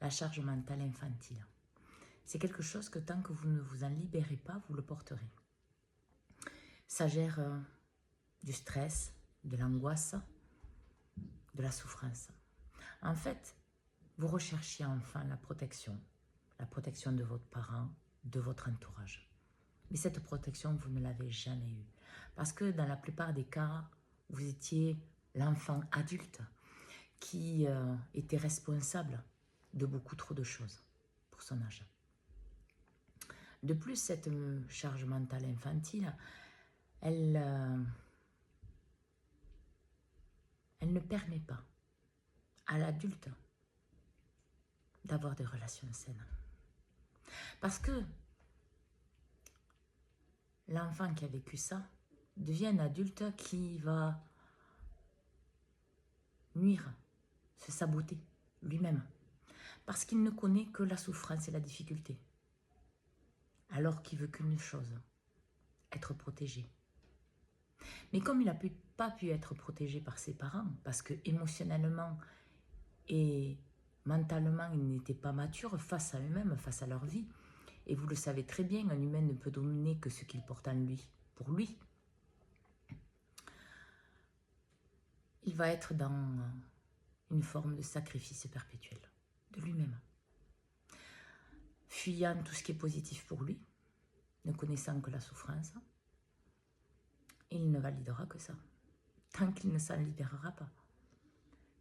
la charge mentale infantile. C'est quelque chose que tant que vous ne vous en libérez pas, vous le porterez. Ça gère du stress, de l'angoisse, de la souffrance. En fait, vous recherchiez enfin la protection de votre parent, de votre entourage. Mais cette protection, vous ne l'avez jamais eue. Parce que dans la plupart des cas, vous étiez l'enfant adulte qui était responsable de beaucoup trop de choses pour son âge. De plus, cette charge mentale infantile, elle ne permet pas à l'adulte d'avoir des relations saines. Parce que l'enfant qui a vécu ça devient un adulte qui va nuire, se saboter lui-même. Parce qu'il ne connaît que la souffrance et la difficulté. Alors qu'il veut qu'une chose, être protégé. Mais comme il n'a pas pu être protégé par ses parents, parce que émotionnellement et mentalement, ils n'étaient pas matures face à eux-mêmes, face à leur vie. Et vous le savez très bien, un humain ne peut dominer que ce qu'il porte en lui, pour lui. Il va être dans une forme de sacrifice perpétuel de lui-même. Fuyant tout ce qui est positif pour lui, ne connaissant que la souffrance, il ne validera que ça, tant qu'il ne s'en libérera pas.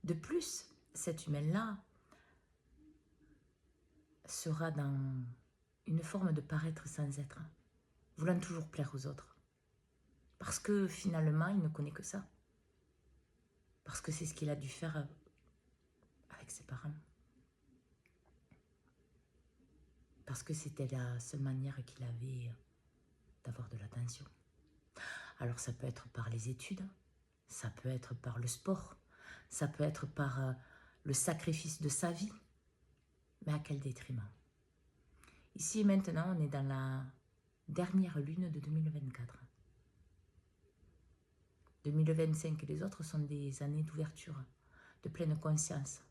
De plus, cet humain-là sera dans une forme de paraître sans être, voulant toujours plaire aux autres. Parce que finalement, il ne connaît que ça. Parce que c'est ce qu'il a dû faire avec ses parents. Parce que c'était la seule manière qu'il avait d'avoir de l'attention. Alors ça peut être par les études, ça peut être par le sport, ça peut être par le sacrifice de sa vie. Mais à quel détriment? Ici et maintenant, on est dans la dernière lune de 2024. 2025 et les autres sont des années d'ouverture, de pleine conscience.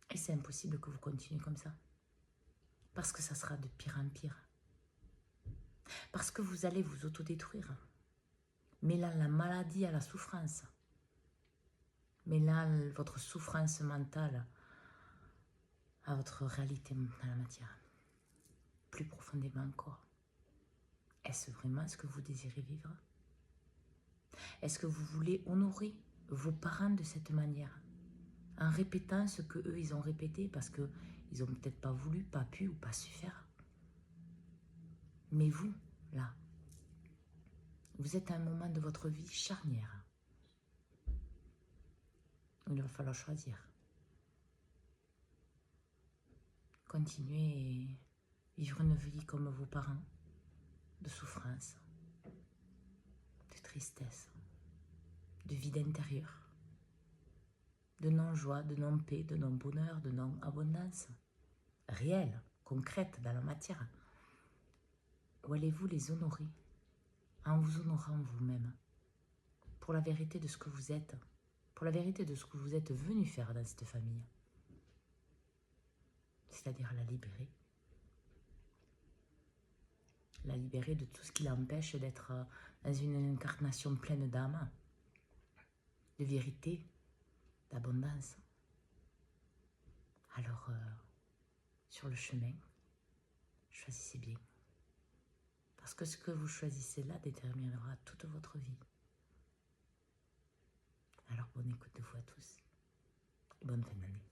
Et c'est impossible que vous continuez comme ça. Parce que ça sera de pire en pire. Parce que vous allez vous autodétruire. Mêlant la maladie à la souffrance. Mêlant votre souffrance mentale à votre réalité dans la matière. Plus profondément encore. Est-ce vraiment ce que vous désirez vivre? Est-ce que vous voulez honorer vos parents de cette manière? En répétant ce qu'eux, ils ont répété parce qu'ils n'ont peut-être pas voulu, pas pu ou pas su faire. Mais vous, là, vous êtes à un moment de votre vie charnière. Il va falloir choisir. Continuer et vivre une vie comme vos parents, de souffrance, de tristesse, de vide intérieur, de non-joie, de non-paix, de non-bonheur, de non-abondance, réelle, concrète dans la matière. Ou allez-vous les honorer en vous honorant vous-même pour la vérité de ce que vous êtes, pour la vérité de ce que vous êtes venu faire dans cette famille, c'est-à-dire la libérer de tout ce qui l'empêche d'être dans une incarnation pleine d'âme, de vérité, d'abondance. Alors, sur le chemin, choisissez bien. Parce que ce que vous choisissez là déterminera toute votre vie. Alors, bonne écoute de vous à tous et bonne fin d'année.